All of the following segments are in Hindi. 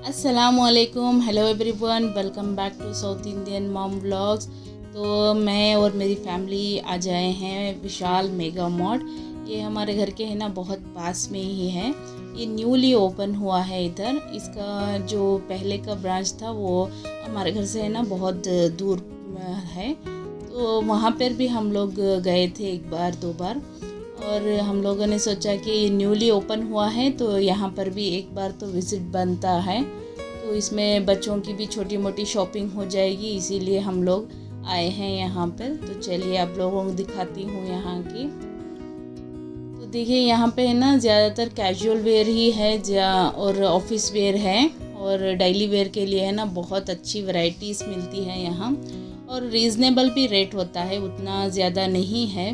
अस्सलामुअलैकुम, hello everyone, welcome back to south Indian mom vlogs. तो मैं और मेरी फैमिली आ जाए हैं विशाल मेगा मॉल। ये हमारे घर के है ना बहुत पास में ही है। ये न्यूली ओपन हुआ है इधर। इसका जो पहले का ब्रांच था वो हमारे घर से है ना बहुत दूर है। तो वहाँ पर भी हम लोग गए थे एक बार दो बार, और हम लोगों ने सोचा कि न्यूली ओपन हुआ है तो यहाँ पर भी एक बार तो विज़िट बनता है। तो इसमें बच्चों की भी छोटी मोटी शॉपिंग हो जाएगी, इसीलिए हम लोग आए हैं यहाँ पर। तो चलिए आप लोगों को दिखाती हूँ यहाँ की। तो देखिए यहाँ पे है ना ज़्यादातर कैजुअल वेयर ही है और ऑफिस वेयर है, और डेली वेयर के लिए है ना बहुत अच्छी वैरायटीज़ मिलती है यहाँ, और रीज़नेबल भी रेट होता है, उतना ज़्यादा नहीं है।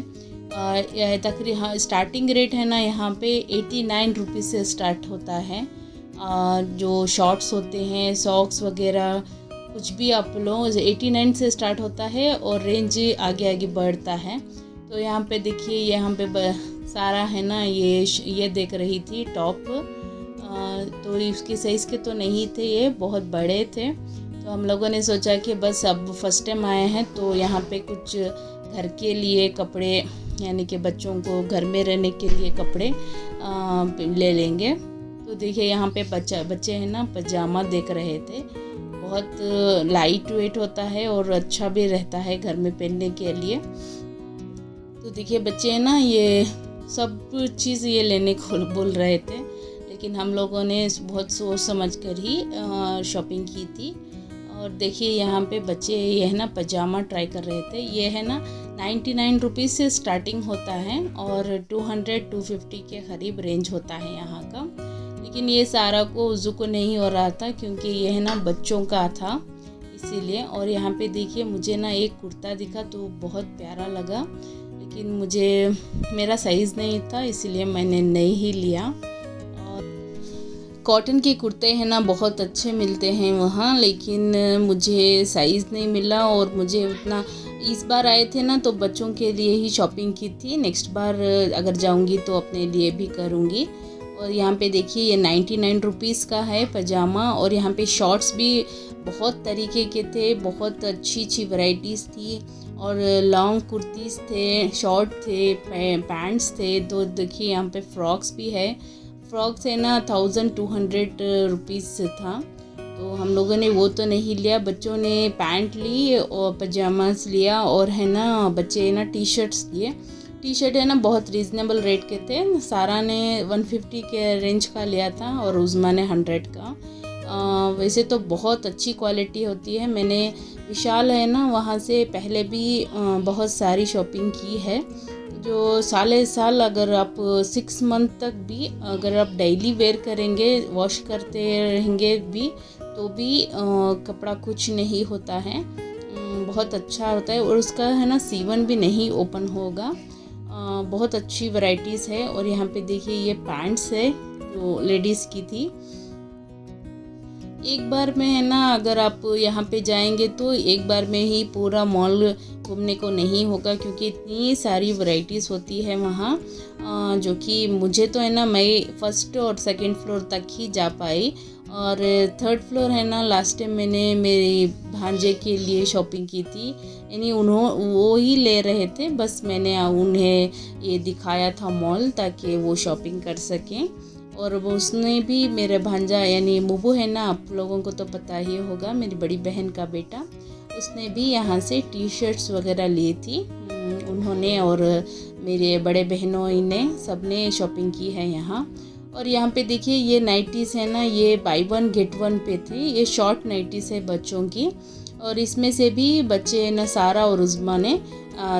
यह तकरीबन स्टार्टिंग रेट है ना यहाँ पे 89 रुपीज़ से स्टार्ट होता है। जो शॉर्ट्स होते हैं, सॉक्स वगैरह कुछ भी आप लो 89 से स्टार्ट होता है और रेंज आगे आगे बढ़ता है। तो यहाँ पे देखिए यहाँ पे सारा है ना ये देख रही थी टॉप। तो इसकी साइज़ के तो नहीं थे, ये बहुत बड़े थे। तो हम लोगों ने सोचा कि बस अब फर्स्ट टाइम आए हैं तो यहाँ पे कुछ घर के लिए कपड़े, यानी कि बच्चों को घर में रहने के लिए कपड़े ले लेंगे। तो देखिए यहाँ पे बच्चे हैं ना पजामा देख रहे थे। बहुत लाइट वेट होता है और अच्छा भी रहता है घर में पहनने के लिए। तो देखिए बच्चे हैं ना ये सब चीज़ ये लेने को बोल रहे थे, लेकिन हम लोगों ने बहुत सोच समझ कर ही शॉपिंग की थी। और देखिए यहाँ पे बच्चे ये है ना पजामा ट्राई कर रहे थे। ये है ना 99 रुपीज़ से स्टार्टिंग होता है और 200-250 के करीब रेंज होता है यहाँ का। लेकिन ये सारा को उज़ू को नहीं हो रहा था क्योंकि ये है ना बच्चों का था, इसीलिए। और यहाँ पे देखिए मुझे ना एक कुर्ता दिखा तो बहुत प्यारा लगा, लेकिन मेरा साइज़ नहीं था, इसीलिए मैंने नहीं ही लिया। कॉटन के कुर्ते हैं ना बहुत अच्छे मिलते हैं वहाँ, लेकिन मुझे साइज़ नहीं मिला और मुझे उतना। इस बार आए थे ना तो बच्चों के लिए ही शॉपिंग की थी, नेक्स्ट बार अगर जाऊँगी तो अपने लिए भी करूँगी। और यहाँ पे देखिए ये 99 रुपीज़ का है पजामा, और यहाँ पे शॉर्ट्स भी बहुत तरीके के थे, बहुत अच्छी वैरायटीज़ थी, और लॉन्ग कुर्तीज़ थे, शॉर्ट थे, पैंट्स थे। तो देखिए यहाँ पे फ्रॉक्स भी है। फ्रॉक्स है ना 1200 रुपीज़ से था, तो हम लोगों ने वो तो नहीं लिया। बच्चों ने पैंट ली और पजामास लिया, और है ना बच्चे ना टी शर्ट्स लिए। टी शर्ट है ना बहुत रीज़नेबल रेट के थे। सारा ने 150 के रेंज का लिया था और उज़मा ने 100 का। वैसे तो बहुत अच्छी क्वालिटी होती है। मैंने विशाल है ना वहाँ से पहले भी बहुत सारी शॉपिंग की है। जो साल अगर आप 6 मंथ तक भी अगर आप डेली वेयर करेंगे, वॉश करते रहेंगे भी, तो भी कपड़ा कुछ नहीं होता है, बहुत अच्छा होता है। और उसका है ना सीवन भी नहीं ओपन होगा। बहुत अच्छी वैरायटीज़ है। और यहाँ पे देखिए ये पैंट्स है जो लेडीज़ की थी। एक बार में है ना अगर आप यहाँ पे जाएंगे तो एक बार में ही पूरा मॉल घूमने को नहीं होगा, क्योंकि इतनी सारी वैरायटीज़ होती है वहाँ, जो कि मुझे तो है ना मैं फर्स्ट और सेकंड फ्लोर तक ही जा पाई, और थर्ड फ्लोर है ना लास्ट टाइम मैंने मेरी भांजे के लिए शॉपिंग की थी, यानी वो ही ले रहे थे, बस मैंने उन्हें ये दिखाया था मॉल ताकि वो शॉपिंग कर सकें। और वो उसने भी, मेरे भांजा यानी मुबू है ना, आप लोगों को तो पता ही होगा, मेरी बड़ी बहन का बेटा, उसने भी यहाँ से टी शर्ट्स वगैरह ली थी उन्होंने, और मेरे बड़े बहनों ने सब ने शॉपिंग की है यहाँ। और यहाँ पे देखिए ये नाइटीज़ है ना, ये बाई 1 गेट 1 पे थे। ये शॉर्ट नाइटीज़ है बच्चों की, और इसमें से भी बच्चे न सारा और उज़मा ने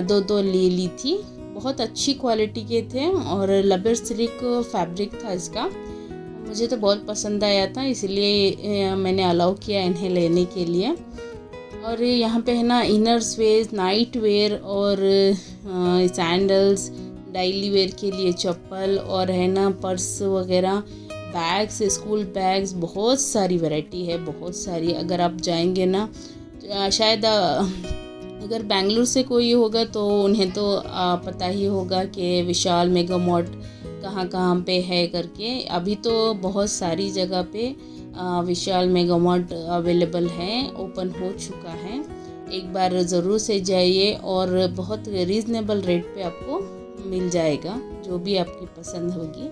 2 ले ली थी। बहुत अच्छी क्वालिटी के थे और लबर सिल्क फैब्रिक था इसका। मुझे तो बहुत पसंद आया था, इसलिए मैंने अलाउ किया इन्हें लेने के लिए। और यहाँ पे है ना इनर्स वेयर, नाइट वेयर और सैंडल्स, डेली वेयर के लिए चप्पल, और है ना पर्स वगैरह, बैग्स, स्कूल बैग्स, बहुत सारी वैरायटी है, बहुत सारी। अगर आप जाएंगे ना शायद अगर बेंगलुरु से कोई होगा तो उन्हें तो पता ही होगा कि विशाल मेगा मॉल कहाँ कहाँ पे है करके। अभी तो बहुत सारी जगह पे विशाल मेगा मार्ट अवेलेबल है, ओपन हो चुका है। एक बार ज़रूर से जाइए और बहुत रीज़नेबल रेट पे आपको मिल जाएगा जो भी आपकी पसंद होगी।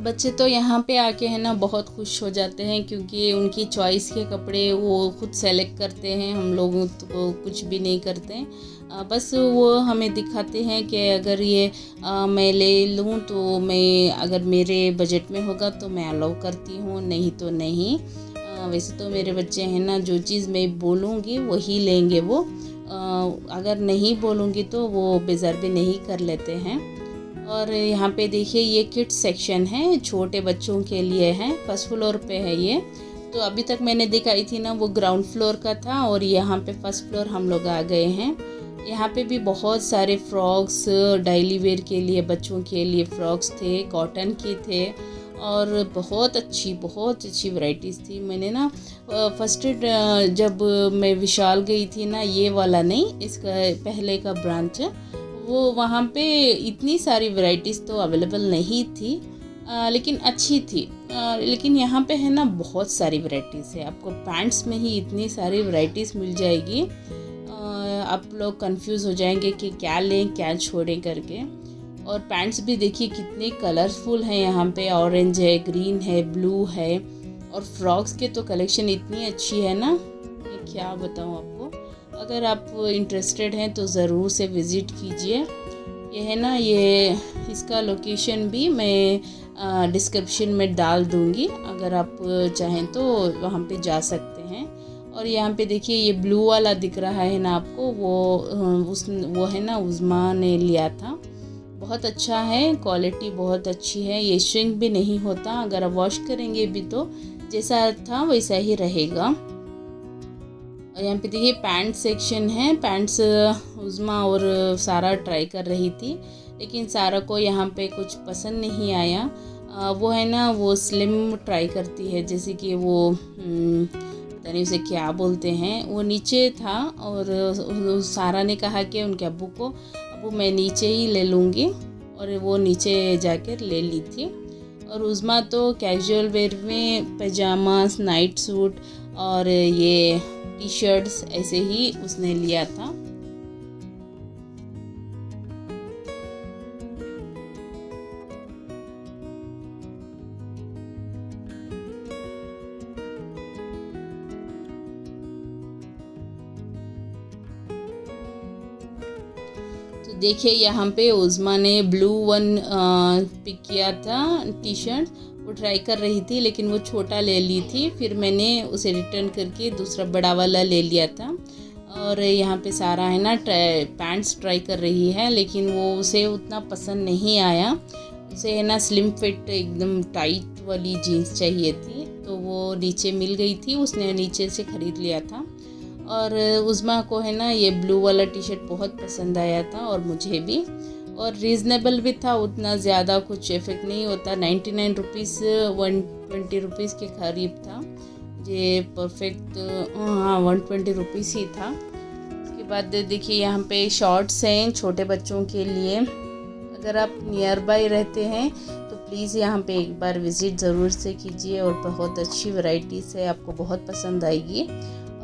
बच्चे तो यहाँ पे आके है ना बहुत खुश हो जाते हैं, क्योंकि उनकी चॉइस के कपड़े वो खुद सेलेक्ट करते हैं। हम लोग तो कुछ भी नहीं करते, बस वो हमें दिखाते हैं कि अगर ये मैं ले लूँ तो मैं, अगर मेरे बजट में होगा तो मैं अलाउ करती हूँ, नहीं तो नहीं। वैसे तो मेरे बच्चे हैं ना, जो चीज़ मैं बोलूँगी वही लेंगे वो। अगर नहीं बोलूँगी तो वो बेज़ार नहीं कर लेते हैं। और यहाँ पे देखिए ये किड्स सेक्शन है, छोटे बच्चों के लिए है, फर्स्ट फ्लोर पे है ये। तो अभी तक मैंने दिखाई थी ना वो ग्राउंड फ्लोर का था, और यहाँ पे फर्स्ट फ्लोर हम लोग आ गए हैं। यहाँ पे भी बहुत सारे फ्रॉक्स, डेली वेयर के लिए बच्चों के लिए फ्रॉक्स थे, कॉटन के थे, और बहुत अच्छी वैरायटीज़ थी। मैंने ना फर्स्ट जब मैं विशाल गई थी ना, ये वाला नहीं, इसका पहले का ब्रांच, वो वहाँ पे इतनी सारी वैरायटीज़ तो अवेलेबल नहीं थी, लेकिन अच्छी थी। लेकिन यहाँ पे है ना बहुत सारी वैरायटीज़ है, आपको पैंट्स में ही इतनी सारी वैरायटीज़ मिल जाएगी। आप लोग कंफ्यूज हो जाएंगे कि क्या लें क्या छोड़ें करके। और पैंट्स भी देखिए कितने कलरफुल हैं, यहाँ पे ऑरेंज है, ग्रीन है, ब्लू है, और फ्रॉक्स के तो कलेक्शन इतनी अच्छी है ना, क्या बताऊँ आपको। अगर आप इंटरेस्टेड हैं तो ज़रूर से विज़िट कीजिए। ये है ना, ये इसका लोकेशन भी मैं डिस्क्रिप्शन में डाल दूँगी, अगर आप चाहें तो वहाँ पे जा सकते हैं। और यहाँ पे देखिए ये ब्लू वाला दिख रहा है ना आपको, वो है ना उज़मा ने लिया था, बहुत अच्छा है, क्वालिटी बहुत अच्छी है। ये श्रिंक भी नहीं होता, अगर आप वॉश करेंगे भी तो जैसा था वैसा ही रहेगा। और यहाँ पे देखिए पैंट सेक्शन है, पैंट्स उज़मा और सारा ट्राई कर रही थी, लेकिन सारा को यहाँ पे कुछ पसंद नहीं आया। वो है ना वो स्लिम ट्राई करती है, जैसे कि वो पता नहीं उसे क्या बोलते हैं, वो नीचे था, और सारा ने कहा कि उनके अब्बू को, अब्बू मैं नीचे ही ले लूँगी, और वो नीचे जाकर ले ली थी। और उज़मा तो कैजुअल वेयर में पैजामास, नाइट सूट और ये टी शर्ट्स ऐसे ही उसने लिया था। तो देखिए यहाँ पे उज़मा ने ब्लू वन पिक किया था टी शर्ट, वो ट्राई कर रही थी, लेकिन वो छोटा ले ली थी, फिर मैंने उसे रिटर्न करके दूसरा बड़ा वाला ले लिया था। और यहाँ पे सारा है ना पैंट्स ट्राई कर रही है, लेकिन वो उसे उतना पसंद नहीं आया। उसे है ना स्लिम फिट एकदम टाइट वाली जीन्स चाहिए थी, तो वो नीचे मिल गई थी, उसने नीचे से ख़रीद लिया था। और उज़मा को है ना ये ब्लू वाला टी शर्ट बहुत पसंद आया था, और मुझे भी, और रीज़नेबल भी था, उतना ज़्यादा कुछ इफेक्ट नहीं होता। 99 रुपीज़ 120 रुपीज़ के करीब था ये, परफेक्ट, हाँ 120 रुपीज़ ही था। उसके बाद देखिए यहाँ पे शॉर्ट्स हैं छोटे बच्चों के लिए। अगर आप नियर बाय रहते हैं तो प्लीज़ यहाँ पे एक बार विज़िट ज़रूर से कीजिए, और बहुत अच्छी वैरायटीज़ है, आपको बहुत पसंद आएगी।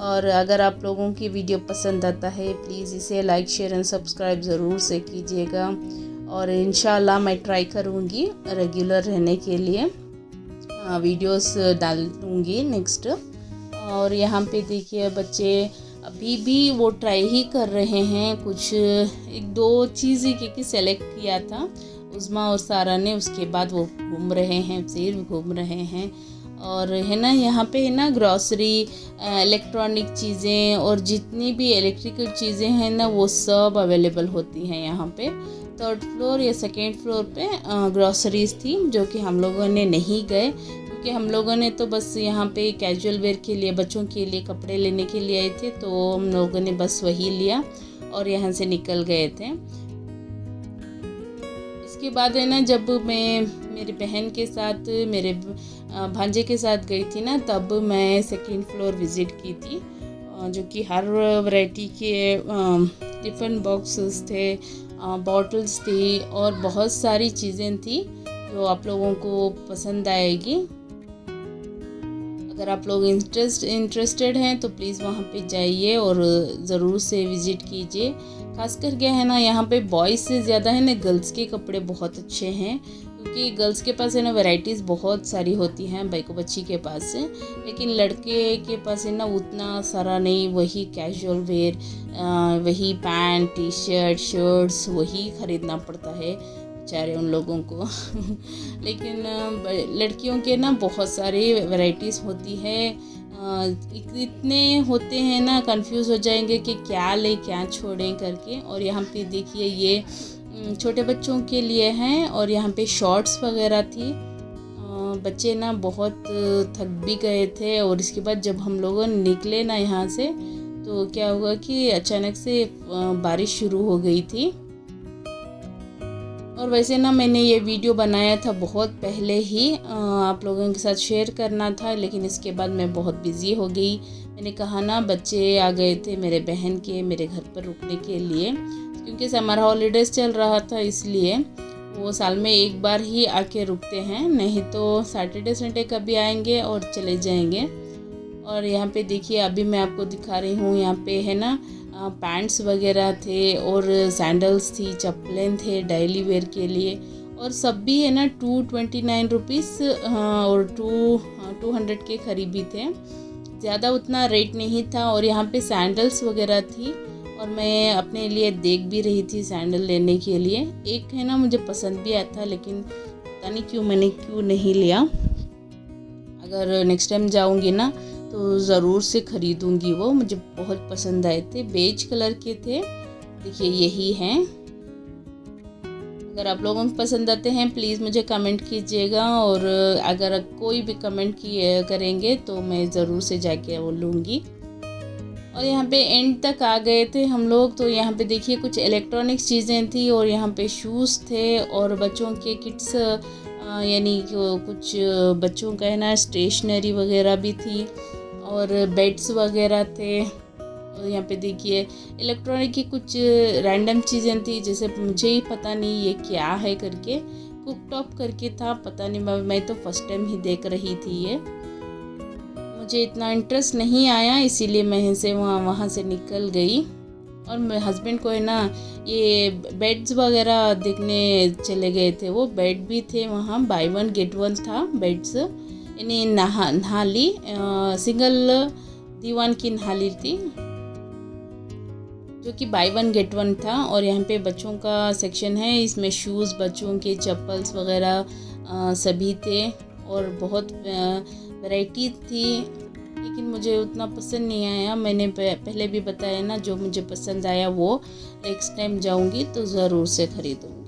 और अगर आप लोगों की वीडियो पसंद आता है प्लीज़ इसे लाइक, शेयर एंड सब्सक्राइब ज़रूर से कीजिएगा, और इंशाल्लाह मैं ट्राई करूँगी रेगुलर रहने के लिए, वीडियोस डालूँगी नेक्स्ट। और यहाँ पे देखिए बच्चे अभी भी वो ट्राई ही कर रहे हैं, कुछ एक दो चीज़ ही सेलेक्ट किया था उज़मा और सारा ने, उसके बाद वो घूम रहे हैं, फिर घूम रहे हैं। और है ना यहाँ पे है ना ग्रॉसरी, इलेक्ट्रॉनिक चीज़ें और जितनी भी इलेक्ट्रिकल चीज़ें हैं ना वो सब अवेलेबल होती हैं यहाँ पे। 3rd फ्लोर या 2nd फ्लोर पे ग्रॉसरीज थी, जो कि हम लोगों ने नहीं गए क्योंकि हम लोगों ने तो बस यहाँ पे कैजुअल वेयर के लिए बच्चों के लिए कपड़े लेने के लिए आए थे, तो हम लोगों ने बस वही लिया और यहाँ से निकल गए थे। इसके बाद है ना, जब मैं मेरी बहन के साथ मेरे भांजे के साथ गई थी ना, तब मैं सेकंड फ्लोर विज़िट की थी, जो कि हर वैरायटी के टिफ़िन बॉक्सेस थे, बॉटल्स थी और बहुत सारी चीज़ें थी जो आप लोगों को पसंद आएगी। अगर आप लोग इंटरेस्टेड हैं तो प्लीज़ वहाँ पे जाइए और ज़रूर से विज़िट कीजिए। खास करके है ना, यहाँ पे बॉयज़ से ज़्यादा है ना गर्ल्स के कपड़े बहुत अच्छे हैं, क्योंकि गर्ल्स के पास है ना वैरायटीज़ बहुत सारी होती हैं बच्ची के पास से, लेकिन लड़के के पास है ना उतना सारा नहीं। वही कैजुअल वेयर, वही पैंट, टी शर्ट, शर्ट्स वही ख़रीदना पड़ता है बेचारे उन लोगों को लेकिन लड़कियों के ना बहुत सारी वैरायटीज़ होती है। इतने होते हैं ना, कंफ्यूज हो जाएंगे कि क्या ले क्या छोड़ें करके। और यहाँ पे देखिए ये छोटे बच्चों के लिए हैं और यहाँ पे शॉर्ट्स वगैरह थी। बच्चे ना बहुत थक भी गए थे और इसके बाद जब हम लोग निकले ना यहाँ से, तो क्या हुआ कि अचानक से बारिश शुरू हो गई थी। और वैसे ना मैंने ये वीडियो बनाया था बहुत पहले ही, आप लोगों के साथ शेयर करना था, लेकिन इसके बाद मैं बहुत बिज़ी हो गई। मैंने कहा ना, बच्चे आ गए थे मेरे बहन के मेरे घर पर रुकने के लिए, क्योंकि समर हॉलीडेज़ चल रहा था, इसलिए वो साल में एक बार ही आके रुकते हैं, नहीं तो सैटरडे संडे कभी आएंगे और चले जाएंगे। और यहाँ पे देखिए अभी मैं आपको दिखा रही हूँ, यहाँ पे है ना पैंट्स वगैरह थे और सैंडल्स थी, चप्पलें थे डेली वेयर के लिए, और सब भी है ना 229 रुपीज़ और 200 के करीब ही थे, ज़्यादा उतना रेट नहीं था। और यहाँ पे सैंडल्स वगैरह थी और मैं अपने लिए देख भी रही थी सैंडल लेने के लिए। एक है ना मुझे पसंद भी आया था, लेकिन पता नहीं क्यों नहीं लिया। अगर नेक्स्ट टाइम जाऊँगी ना तो ज़रूर से ख़रीदूँगी, वो मुझे बहुत पसंद आए थे, बेज कलर के थे। देखिए यही हैं। अगर आप लोगों को पसंद आते हैं प्लीज़ मुझे कमेंट कीजिएगा, और अगर कोई भी कमेंट करेंगे तो मैं ज़रूर से जाके वो लूँगी। और यहाँ पे एंड तक आ गए थे हम लोग, तो यहाँ पे देखिए कुछ इलेक्ट्रॉनिक्स चीज़ें थी और यहाँ पे शूज़ थे और बच्चों के किड्स, यानी कुछ बच्चों का है ना स्टेशनरी वगैरह भी थी और बेड्स वगैरह थे। और यहाँ पे देखिए इलेक्ट्रॉनिक की कुछ रैंडम चीज़ें थी, जैसे मुझे ही पता नहीं ये क्या है करके, कुक टॉप करके था, पता नहीं, मैं तो फर्स्ट टाइम ही देख रही थी। ये मुझे इतना इंटरेस्ट नहीं आया, इसीलिए मैं से वहाँ से निकल गई। और मेरे हस्बैंड को है ना ये बेड्स वगैरह देखने चले गए थे, वो बेड भी थे वहाँ, बाय वन गेट वन था बेड्स, यानी नहाली सिंगल दीवान की नहाली थी, जो कि बाय वन गेट वन था। और यहाँ पे बच्चों का सेक्शन है, इसमें शूज़, बच्चों के चप्पल्स वगैरह सभी थे और बहुत वैरायटी थी, लेकिन मुझे उतना पसंद नहीं आया। मैंने पहले भी बताया ना, जो मुझे पसंद आया वो नेक्स्ट टाइम जाऊंगी तो ज़रूर से ख़रीदूँगी।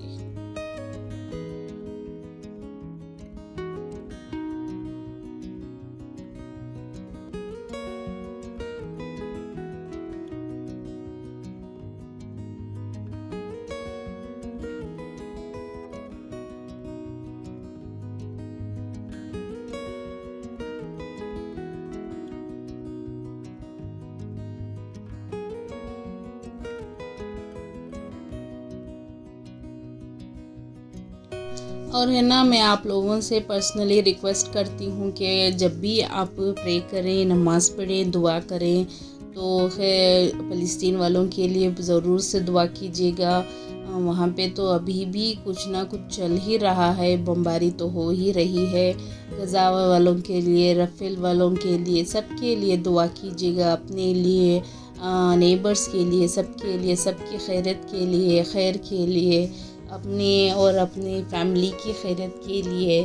और है ना, मैं आप लोगों से पर्सनली रिक्वेस्ट करती हूँ कि जब भी आप प्रे करें, नमाज़ पढ़ें, दुआ करें, तो फ़लस्तीन वालों के लिए ज़रूर से दुआ कीजिएगा। वहाँ पे तो अभी भी कुछ ना कुछ चल ही रहा है, बमबारी तो हो ही रही है। गज़ा वालों के लिए, रफ़ेल वालों के लिए, सबके लिए दुआ कीजिएगा, अपने लिए, नेबर्स के लिए, सबके लिए, सबकी खैरियत के लिए, खैर के लिए, अपने और अपनी फैमिली की खैरियत के लिए।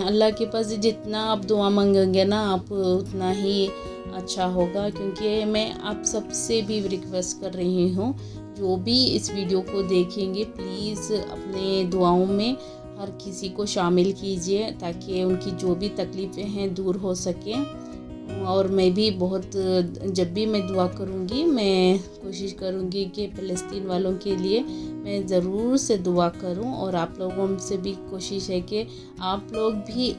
अल्लाह के पास जितना आप दुआ मांगेंगे ना, आप उतना ही अच्छा होगा। क्योंकि मैं आप सबसे भी रिक्वेस्ट कर रही हूँ, जो भी इस वीडियो को देखेंगे प्लीज़ अपने दुआओं में हर किसी को शामिल कीजिए ताकि उनकी जो भी तकलीफ़ें हैं दूर हो सकें। और मैं भी बहुत, जब भी मैं दुआ करूँगी मैं कोशिश करूँगी कि फ़लस्तीन वालों के लिए मैं ज़रूर से दुआ करूँ। और आप लोगों से भी कोशिश है कि आप लोग भी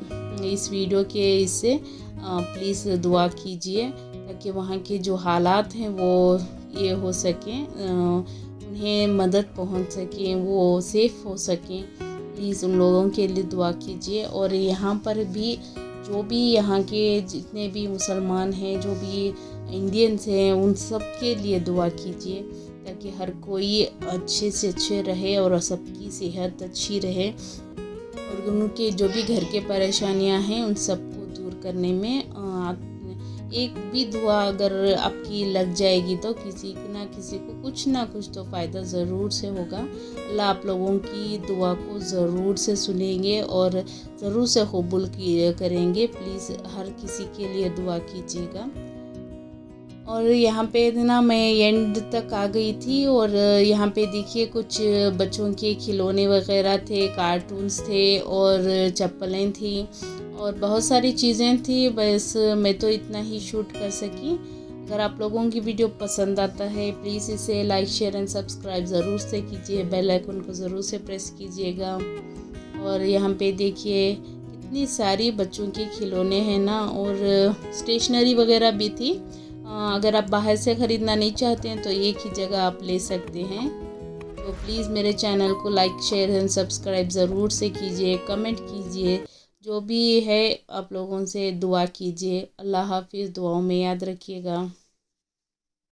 इस वीडियो के इससे प्लीज़ दुआ कीजिए ताकि वहाँ के जो हालात हैं वो ये हो सकें, उन्हें मदद पहुँच सके, वो सेफ़ हो सकें। प्लीज़ उन लोगों के लिए दुआ कीजिए। और यहाँ पर भी जो भी यहाँ के जितने भी मुसलमान हैं, जो भी इंडियंस हैं, उन सब के लिए दुआ कीजिए ताकि हर कोई अच्छे से अच्छे रहे और सबकी सेहत अच्छी रहे और उनके जो भी घर के परेशानियां हैं उन सबको दूर करने में एक भी दुआ अगर आपकी लग जाएगी तो किसी ना किसी को कुछ ना कुछ तो फ़ायदा ज़रूर से होगा। अल्लाह आप लोगों की दुआ को ज़रूर से सुनेंगे और ज़रूर से कबूल करेंगे। प्लीज़ हर किसी के लिए दुआ कीजिएगा। और यहाँ पे ना मैं एंड तक आ गई थी और यहाँ पे देखिए कुछ बच्चों के खिलौने वगैरह थे, कार्टून्स थे और चप्पलें थी और बहुत सारी चीज़ें थी। बस मैं तो इतना ही शूट कर सकी। अगर आप लोगों की वीडियो पसंद आता है प्लीज़ इसे लाइक शेयर एंड सब्सक्राइब ज़रूर से कीजिए, बेल आइकन को ज़रूर से प्रेस कीजिएगा। और यहाँ पे देखिए कितनी सारी बच्चों के खिलौने हैं ना, और स्टेशनरी वगैरह भी थी। अगर आप बाहर से ख़रीदना नहीं चाहते हैं तो एक ही जगह आप ले सकते हैं। तो प्लीज़ मेरे चैनल को लाइक शेयर एंड सब्सक्राइब ज़रूर से कीजिए, कमेंट कीजिए, जो भी है आप लोगों से दुआ कीजिए। अल्लाह हाफिज़, दुआओं में याद रखिएगा।